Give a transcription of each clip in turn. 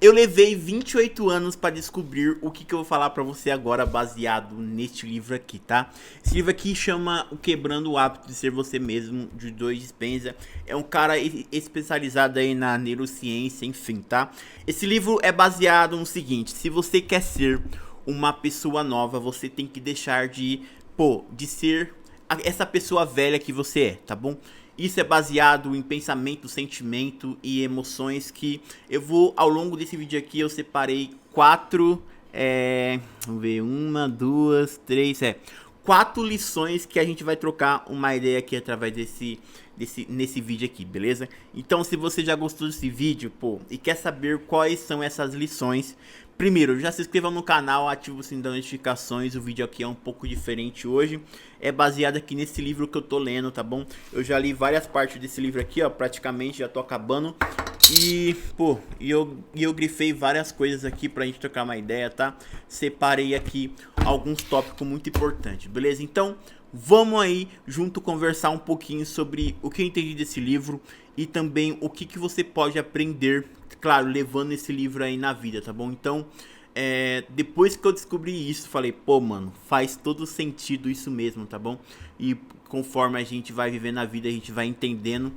Eu levei 28 anos para descobrir o que eu vou falar para você agora baseado neste livro aqui, tá? Esse livro aqui chama O Quebrando o Hábito de Ser Você Mesmo, de Joe Dispenza. É um cara especializado aí na neurociência, enfim, tá? Esse livro é baseado no seguinte: se você quer ser uma pessoa nova, você tem que deixar de ser essa pessoa velha que você é, tá bom? Isso é baseado em pensamento, sentimento e emoções que eu vou, ao longo desse vídeo aqui, eu separei vamos ver, uma, duas, três, quatro lições que a gente vai trocar uma ideia aqui através nesse vídeo aqui, beleza? Então, se você já gostou desse vídeo, e quer saber quais são essas lições, primeiro, já se inscreva no canal, ative o sininho das notificações. O vídeo aqui é um pouco diferente hoje. É baseado aqui nesse livro que eu tô lendo, tá bom? Eu já li várias partes desse livro aqui, ó, praticamente já tô acabando. E eu grifei várias coisas aqui pra gente trocar uma ideia, tá? Separei aqui alguns tópicos muito importantes, beleza? Então, vamos aí junto conversar um pouquinho sobre o que eu entendi desse livro e também o que você pode aprender, claro, levando esse livro aí na vida, tá bom? Então, depois que eu descobri isso, falei, mano, faz todo sentido isso mesmo, tá bom? E conforme a gente vai vivendo a vida, a gente vai entendendo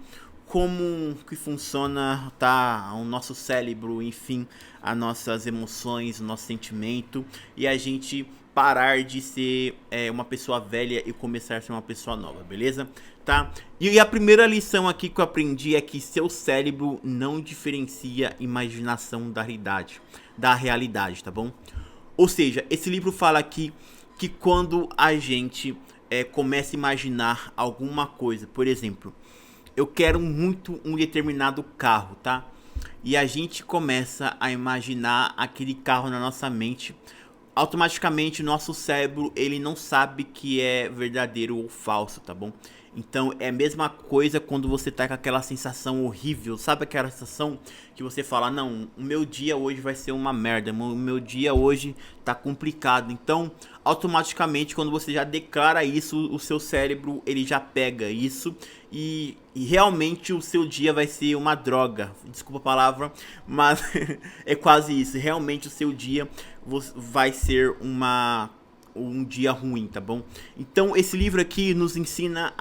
como que funciona, tá, o nosso cérebro, enfim, as nossas emoções, o nosso sentimento, e a gente parar de ser uma pessoa velha e começar a ser uma pessoa nova, beleza? Tá? E a primeira lição aqui que eu aprendi é que seu cérebro não diferencia imaginação da realidade, tá bom? Ou seja, esse livro fala aqui que quando a gente começa a imaginar alguma coisa, por exemplo, eu quero muito um determinado carro, tá? E a gente começa a imaginar aquele carro na nossa mente. Automaticamente nosso cérebro, ele não sabe que é verdadeiro ou falso, tá bom? Então é a mesma coisa quando você tá com aquela sensação horrível, sabe aquela sensação que você fala, não, o meu dia hoje vai ser uma merda, o meu dia hoje tá complicado. Então, automaticamente quando você já declara isso, o seu cérebro, ele já pega isso e realmente o seu dia vai ser uma droga. Desculpa a palavra, mas é quase isso. Realmente o seu dia vai ser um dia ruim, tá bom? Então esse livro aqui nos ensina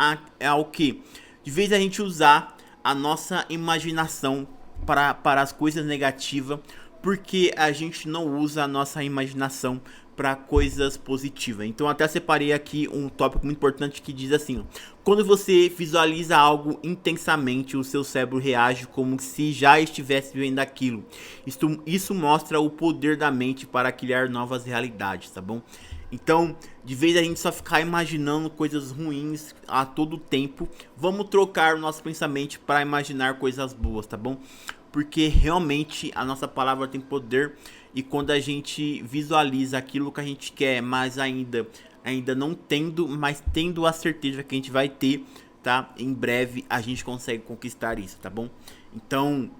ao que? De vez a gente usar a nossa imaginação para as coisas negativas, porque a gente não usa a nossa imaginação para coisas positivas. Então até separei aqui um tópico muito importante que diz assim, ó, quando você visualiza algo intensamente, o seu cérebro reage como se já estivesse vivendo aquilo. Isso mostra o poder da mente para criar novas realidades, tá bom? Então, de vez a gente só ficar imaginando coisas ruins a todo tempo, vamos trocar o nosso pensamento para imaginar coisas boas, tá bom? Porque realmente a nossa palavra tem poder e quando a gente visualiza aquilo que a gente quer, mas ainda não tendo, mas tendo a certeza que a gente vai ter, tá? Em breve a gente consegue conquistar isso, tá bom? Então,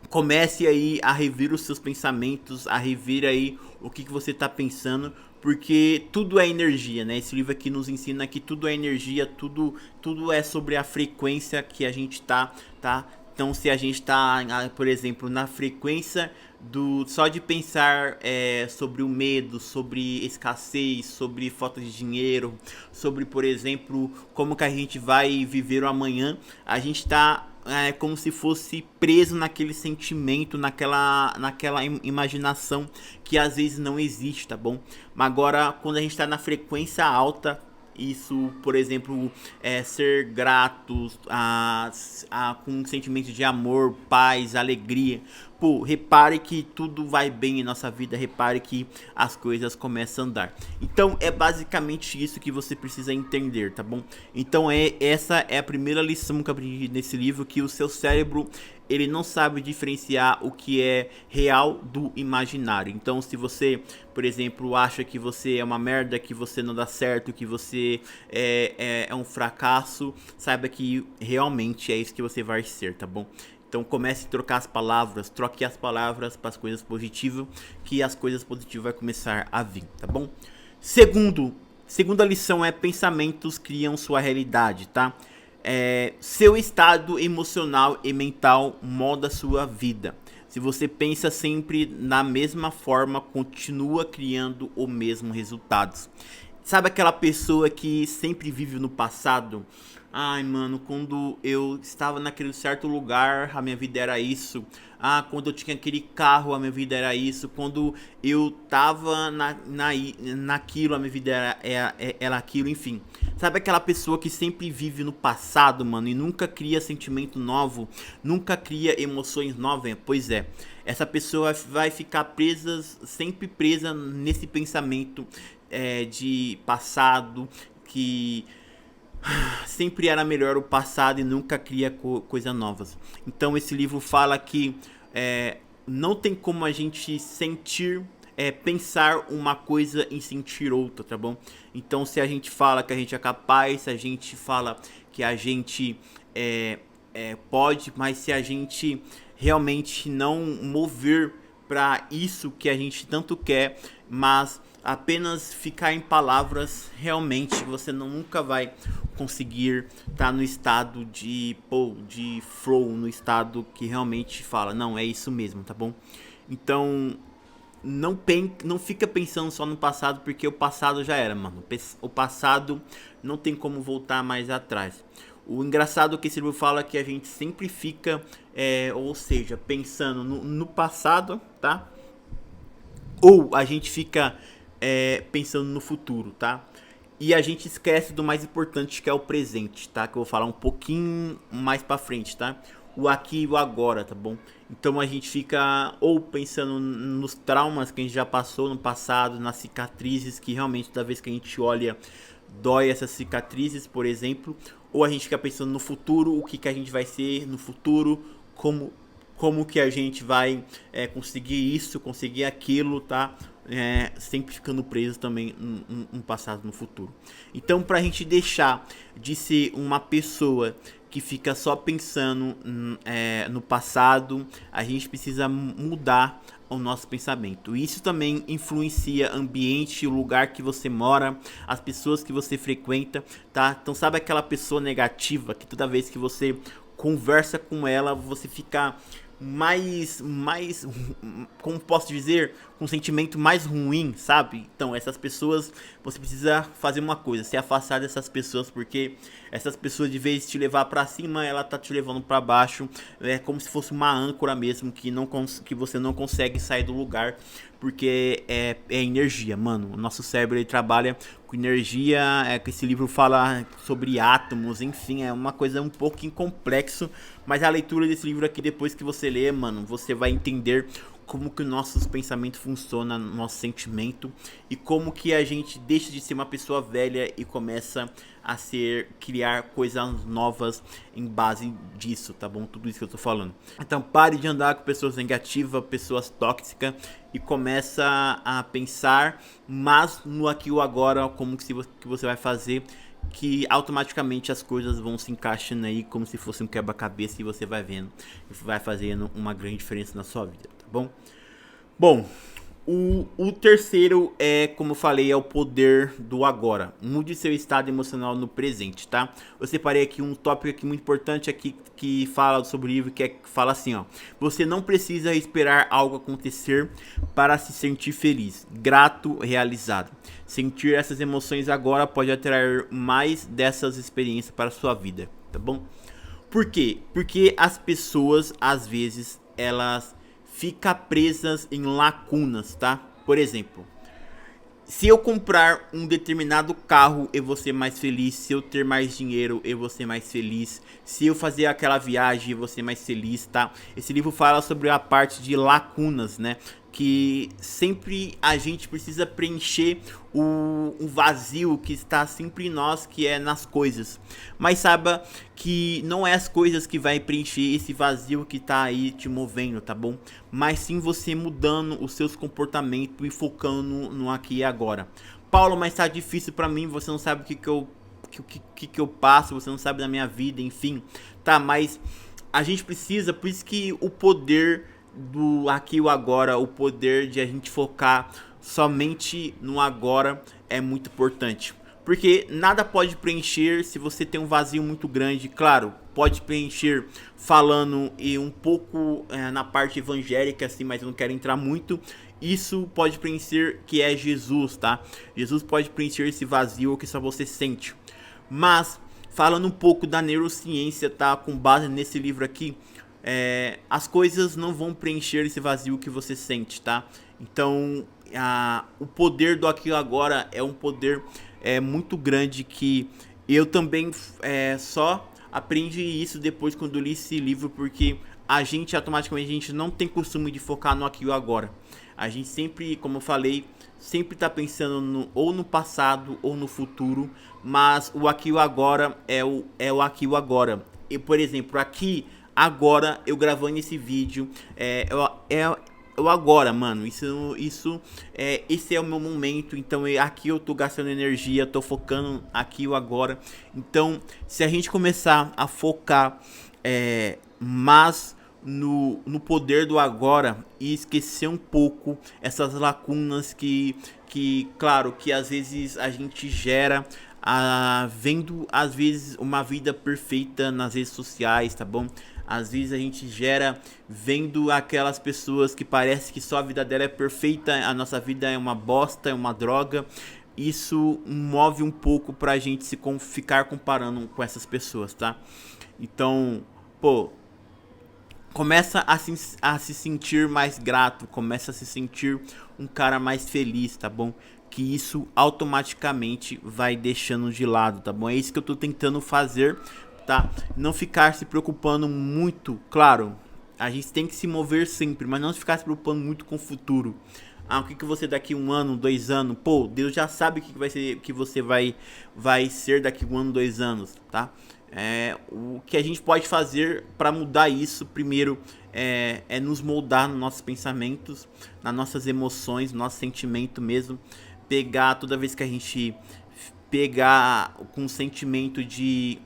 comece aí a rever os seus pensamentos, a rever aí o que você tá pensando, porque tudo é energia, né? Esse livro aqui nos ensina que tudo é energia, tudo é sobre a frequência que a gente tá? Então, se a gente tá, por exemplo, na frequência só de pensar sobre o medo, sobre escassez, sobre falta de dinheiro, sobre, por exemplo, como que a gente vai viver o amanhã, a gente tá como se fosse preso naquele sentimento, naquela imaginação que às vezes não existe, tá bom? Mas agora, quando a gente tá na frequência alta, isso, por exemplo, ser gratos, com um sentimento de amor, paz, alegria. Repare que tudo vai bem em nossa vida, repare que as coisas começam a andar. Então é basicamente isso que você precisa entender, tá bom? Então essa é a primeira lição que eu aprendi nesse livro, que o seu cérebro, ele não sabe diferenciar o que é real do imaginário. Então se você, por exemplo, acha que você é uma merda, que você não dá certo, que você é um fracasso, saiba que realmente é isso que você vai ser, tá bom? Então comece a trocar as palavras, troque as palavras para as coisas positivas, que as coisas positivas vão começar a vir, tá bom? Segunda lição é: pensamentos criam sua realidade, tá? Seu estado emocional e mental molda sua vida. Se você pensa sempre na mesma forma, continua criando o mesmo resultados. Sabe aquela pessoa que sempre vive no passado? Ai, mano, quando eu estava naquele certo lugar, a minha vida era isso. Ah, quando eu tinha aquele carro, a minha vida era isso. Quando eu tava naquilo, a minha vida era aquilo, enfim. Sabe aquela pessoa que sempre vive no passado, mano, e nunca cria sentimento novo, nunca cria emoções novas? Pois é, essa pessoa vai ficar presa, sempre presa nesse pensamento de passado, que sempre era melhor o passado e nunca cria coisas novas. Então esse livro fala que não tem como a gente sentir, pensar uma coisa e sentir outra, tá bom? Então se a gente fala que a gente é capaz, se a gente fala que a gente pode, mas se a gente realmente não mover para isso que a gente tanto quer, mas apenas ficar em palavras, realmente você nunca vai conseguir estar no estado de flow, no estado que realmente fala, não, é isso mesmo, tá bom? Então, não fica pensando só no passado, porque o passado já era, mano. O passado não tem como voltar mais atrás. O engraçado é que esse livro fala que a gente sempre fica, ou seja, pensando no passado, tá? Ou a gente fica pensando no futuro, tá? E a gente esquece do mais importante, que é o presente, tá? Que eu vou falar um pouquinho mais pra frente, tá? O aqui e o agora, tá bom? Então a gente fica ou pensando nos traumas que a gente já passou no passado, nas cicatrizes, que realmente toda vez que a gente olha, dói essas cicatrizes, por exemplo. Ou a gente fica pensando no futuro, o que a gente vai ser no futuro, como que a gente vai conseguir isso, conseguir aquilo, tá? Sempre ficando preso também no passado, no futuro. Então, pra gente deixar de ser uma pessoa que fica só pensando no passado, a gente precisa mudar o nosso pensamento. Isso também influencia o ambiente, o lugar que você mora, as pessoas que você frequenta, tá? Então, sabe aquela pessoa negativa que toda vez que você conversa com ela, você fica mais, como posso dizer, com um sentimento mais ruim, sabe? Então, essas pessoas, você precisa fazer uma coisa, se afastar dessas pessoas, porque essas pessoas, de vez de te levar pra cima, ela tá te levando pra baixo, é como se fosse uma âncora mesmo, que você não consegue sair do lugar, porque é energia, mano. O nosso cérebro, ele trabalha com energia, que esse livro fala sobre átomos, enfim, é uma coisa um pouquinho complexo, mas a leitura desse livro aqui, depois que você lê, mano, você vai entender como que o nosso pensamento funciona, nosso sentimento, e como que a gente deixa de ser uma pessoa velha e começa a criar coisas novas em base disso, tá bom? Tudo isso que eu tô falando. Então pare de andar com pessoas negativas, pessoas tóxicas, e começa a pensar mais no aqui e o agora, como que você vai fazer, que automaticamente as coisas vão se encaixando aí como se fosse um quebra-cabeça, e você vai vendo e vai fazendo uma grande diferença na sua vida, tá bom? Bom, o terceiro como eu falei, é o poder do agora. Mude seu estado emocional no presente, tá? Eu separei aqui um tópico aqui muito importante aqui que fala sobre o livro, que fala assim, ó: você não precisa esperar algo acontecer para se sentir feliz, grato, realizado. Sentir essas emoções agora pode atrair mais dessas experiências para a sua vida, tá bom? Por quê? Porque as pessoas, às vezes, elas ficam presas em lacunas, tá? Por exemplo, se eu comprar um determinado carro, eu vou ser mais feliz. Se eu ter mais dinheiro, eu vou ser mais feliz. Se eu fazer aquela viagem, eu vou ser mais feliz, tá? Esse livro fala sobre a parte de lacunas, né? Que sempre a gente precisa preencher o vazio que está sempre em nós, que é nas coisas. Mas saiba que não é as coisas que vai preencher esse vazio que está aí te movendo, tá bom? Mas sim você mudando os seus comportamentos e focando no aqui e agora. Paulo, mas tá difícil pra mim, você não sabe o que eu passo, você não sabe da minha vida, enfim. Tá, mas a gente precisa, por isso que o poder do aqui e o agora, o poder de a gente focar somente no agora é muito importante. Porque nada pode preencher se você tem um vazio muito grande. Claro, pode preencher falando e um pouco na parte evangélica, assim, mas eu não quero entrar muito. Isso pode preencher que é Jesus, tá? Jesus pode preencher esse vazio que só você sente. Mas, falando um pouco da neurociência, tá? Com base nesse livro aqui, as coisas não vão preencher esse vazio que você sente, tá? Então, o poder do aqui e agora é um poder muito grande que eu também só aprendi isso depois quando li esse livro, porque a gente automaticamente não tem costume de focar no aqui e agora. A gente sempre, como eu falei, sempre está pensando ou no passado ou no futuro, mas o aqui e o agora é o aqui e o agora. E, por exemplo, aqui, agora, eu gravando esse vídeo, eu agora, mano, esse é o meu momento, então aqui eu tô gastando energia, tô focando aqui e agora. Então, se a gente começar a focar mais no poder do agora e esquecer um pouco essas lacunas que claro, que às vezes a gente gera vendo às vezes uma vida perfeita nas redes sociais, tá bom? Às vezes a gente gera vendo aquelas pessoas que parece que só a vida dela é perfeita, a nossa vida é uma bosta, é uma droga. Isso move um pouco pra gente ficar comparando com essas pessoas, tá? Então, pô, começa a se sentir mais grato, começa a se sentir um cara mais feliz, tá bom? Que isso automaticamente vai deixando de lado, tá bom? É isso que eu tô tentando fazer, tá? Não ficar se preocupando muito, claro, a gente tem que se mover sempre, mas não ficar se preocupando muito com o futuro. O que você daqui 1 ano, 2 anos, pô, Deus já sabe o que vai ser, que você vai ser daqui 1 ano, 2 anos, tá? O que a gente pode fazer para mudar isso, primeiro, é nos moldar nos nossos pensamentos, nas nossas emoções, no nosso sentimento mesmo. Pegar toda vez que a gente pegar com um sentimento de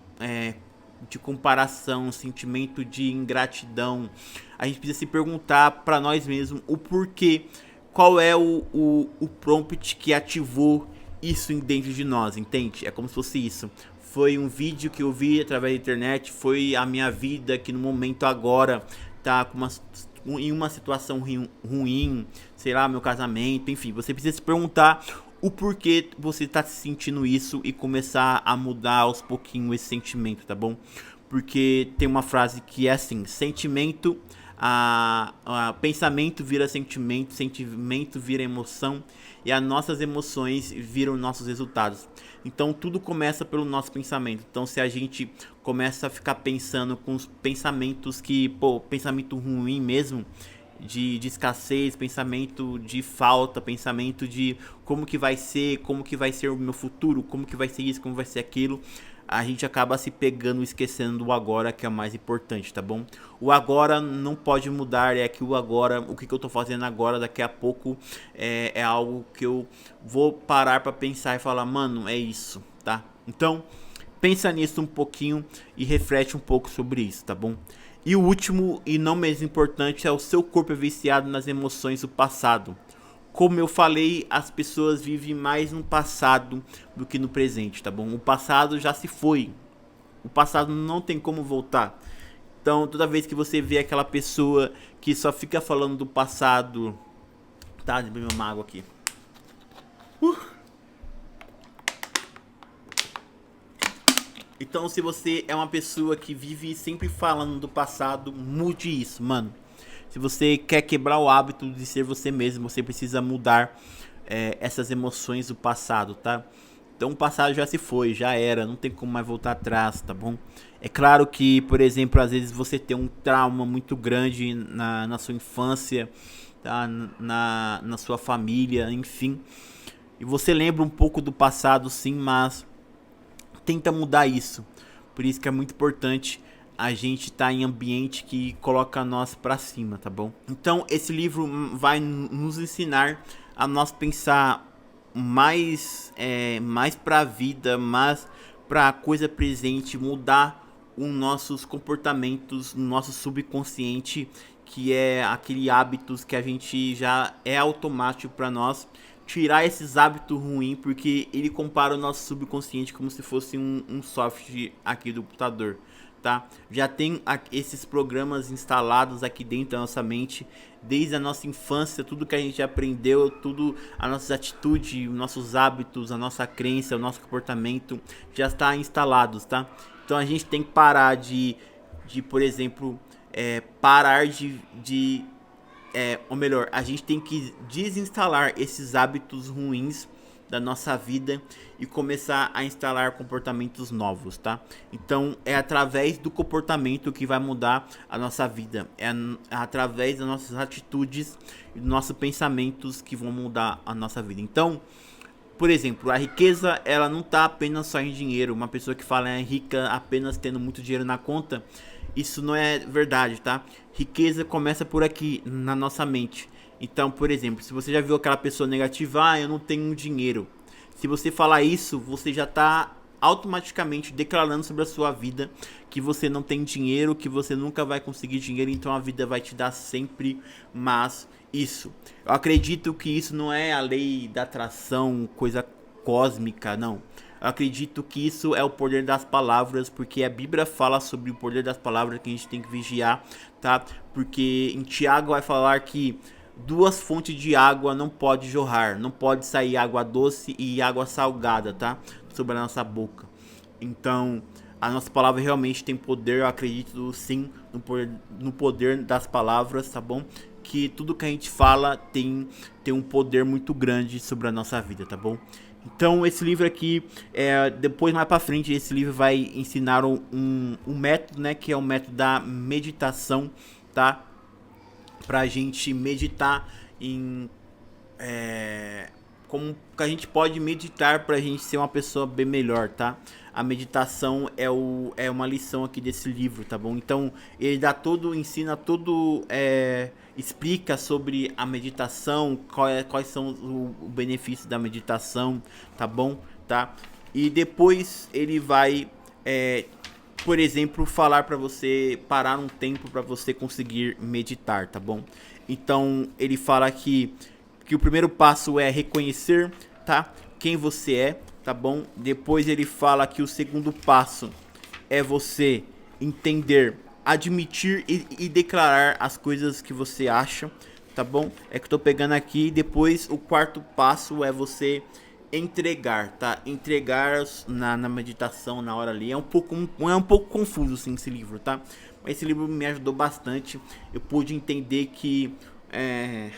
comparação, um sentimento de ingratidão, a gente precisa se perguntar para nós mesmos o porquê, qual é o prompt que ativou isso dentro de nós, entende? É como se fosse isso. Foi um vídeo que eu vi através da internet, foi a minha vida que no momento agora tá em uma situação ruim, sei lá, meu casamento, enfim. Você precisa se perguntar o porquê você tá se sentindo isso e começar a mudar aos pouquinhos esse sentimento, tá bom? Porque tem uma frase que é assim: sentimento, pensamento vira sentimento, sentimento vira emoção e as nossas emoções viram nossos resultados. Então tudo começa pelo nosso pensamento. Então se a gente começa a ficar pensando com os pensamentos que, pô, pensamento ruim mesmo, de escassez, pensamento de falta, pensamento de como que vai ser o meu futuro, como que vai ser isso, como vai ser aquilo, a gente acaba se pegando e esquecendo do agora, que é o mais importante, tá bom? O agora não pode mudar, é que o agora, o que eu tô fazendo agora, daqui a pouco é algo que eu vou parar pra pensar e falar, mano, é isso, tá? Então, pensa nisso um pouquinho e reflete um pouco sobre isso, tá bom? E o último e não menos importante é o seu corpo é viciado nas emoções do passado. Como eu falei, as pessoas vivem mais no passado do que no presente, tá bom? O passado já se foi. O passado não tem como voltar. Então, toda vez que você vê aquela pessoa que só fica falando do passado... Tá, deixa eu beber uma água aqui. Então, se você é uma pessoa que vive sempre falando do passado, mude isso, mano. Se você quer quebrar o hábito de ser você mesmo, você precisa mudar essas emoções do passado, tá? Então o passado já se foi, já era, não tem como mais voltar atrás, tá bom? É claro que, por exemplo, às vezes você tem um trauma muito grande na sua infância, tá? Na sua família, enfim. E você lembra um pouco do passado, sim, mas tenta mudar isso. Por isso que é muito importante a gente estar em ambiente que coloca nós pra cima, tá bom? Então esse livro vai nos ensinar a nós pensar mais pra vida, mais pra coisa presente, mudar os nossos comportamentos, no nosso subconsciente, que é aquele hábitos que a gente já é automático pra nós, tirar esses hábitos ruins, porque ele compara o nosso subconsciente como se fosse um software aqui do computador, tá? Já tem esses programas instalados aqui dentro da nossa mente, desde a nossa infância, tudo que a gente aprendeu, tudo, as nossas atitudes, os nossos hábitos, a nossa crença, o nosso comportamento, já está instalados, tá? Então a gente tem que parar por exemplo, parar ou melhor, a gente tem que desinstalar esses hábitos ruins da nossa vida e começar a instalar comportamentos novos, tá? Então é através do comportamento que vai mudar a nossa vida, é através das nossas atitudes e dos nossos pensamentos que vão mudar a nossa vida. Então, por exemplo, a riqueza, ela não tá apenas só em dinheiro. Uma pessoa que fala é rica apenas tendo muito dinheiro na conta, isso não é verdade, tá? Riqueza começa por aqui, na nossa mente. Então, por exemplo, se você já viu aquela pessoa negativa, eu não tenho dinheiro. Se você falar isso, você já tá automaticamente declarando sobre a sua vida que você não tem dinheiro, que você nunca vai conseguir dinheiro, então a vida vai te dar sempre mais isso. Eu acredito que isso não é a lei da atração, coisa cósmica, não. Eu acredito que isso é o poder das palavras, porque a Bíblia fala sobre o poder das palavras que a gente tem que vigiar, tá? Porque em Tiago vai falar que duas fontes de água não pode jorrar, não pode sair água doce e água salgada, tá? Sobre a nossa boca. Então, a nossa palavra realmente tem poder, eu acredito sim no poder das palavras, tá bom? Que tudo que a gente fala tem um poder muito grande sobre a nossa vida, tá bom? Então esse livro aqui, depois mais pra frente, esse livro vai ensinar um método, né? Que é o método da meditação, tá? Pra gente meditar em... como que a gente pode meditar pra gente ser uma pessoa bem melhor, tá? A meditação é uma lição aqui desse livro, tá bom? Então ele dá ensina todo, explica sobre a meditação, quais são os benefícios da meditação, tá bom? Tá? E depois ele vai, por exemplo, falar para você parar um tempo para você conseguir meditar, tá bom? Então ele fala que o primeiro passo é reconhecer, tá? Quem você é, tá bom? Depois ele fala que o segundo passo é você entender, admitir e declarar as coisas que você acha, tá bom? É que eu tô pegando aqui. Depois o quarto passo é você entregar, tá? Entregar na meditação, na hora ali. É um pouco confuso assim esse livro, tá? Mas esse livro me ajudou bastante. Eu pude entender que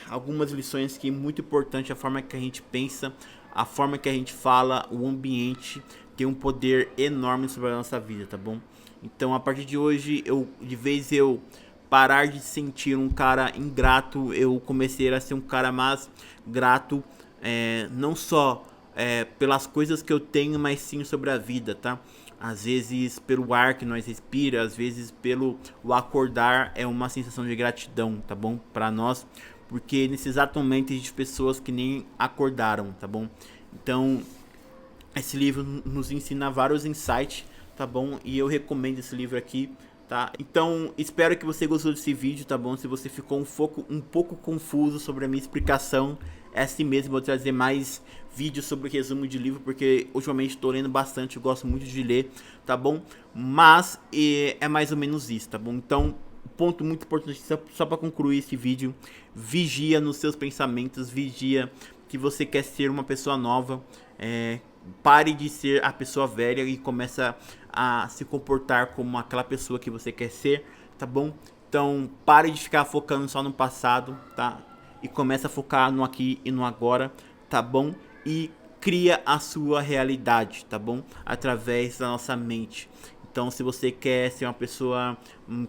algumas lições que é muito importante, a forma que a gente pensa, a forma que a gente fala, o ambiente tem um poder enorme sobre a nossa vida, tá bom? Então a partir de hoje, de vez eu parar de sentir um cara ingrato, eu comecei a ser um cara mais grato, não só pelas coisas que eu tenho, mas sim sobre a vida, tá? Às vezes pelo ar que nós respira, às vezes pelo o acordar, é uma sensação de gratidão, tá bom? Pra nós, porque nesse exato momento existe pessoas que nem acordaram, tá bom? Então, esse livro nos ensina vários insights, tá bom? E eu recomendo esse livro aqui, tá? Então, espero que você gostou desse vídeo, tá bom? Se você ficou um pouco confuso sobre a minha explicação, é assim mesmo, vou trazer mais vídeos sobre resumo de livro, porque ultimamente estou lendo bastante, eu gosto muito de ler, tá bom? Mas é mais ou menos isso, tá bom? Então, ponto muito importante, só para concluir esse vídeo, vigia nos seus pensamentos, vigia que você quer ser uma pessoa nova, pare de ser a pessoa velha e começa a se comportar como aquela pessoa que você quer ser, tá bom? Então, pare de ficar focando só no passado, tá? E começa a focar no aqui e no agora, tá bom? E cria a sua realidade, tá bom? Através da nossa mente. Então, se você quer ser uma pessoa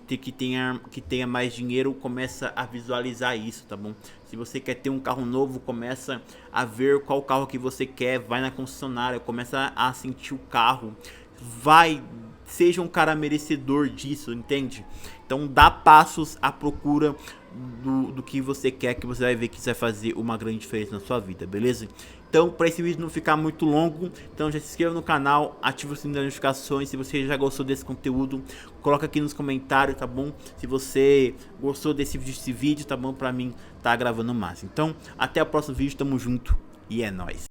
que tenha mais dinheiro, começa a visualizar isso, tá bom? Se você quer ter um carro novo, começa a ver qual carro que você quer, vai na concessionária, começa a sentir o carro, seja um cara merecedor disso, entende? Então, dá passos à procura do que você quer, que você vai ver que isso vai fazer uma grande diferença na sua vida, beleza? Então, para esse vídeo não ficar muito longo, então já se inscreva no canal, ative o sininho das notificações. Se você já gostou desse conteúdo, coloca aqui nos comentários, tá bom? Se você gostou desse vídeo, tá bom? Pra mim tá gravando mais. Então, até o próximo vídeo, tamo junto e é nóis.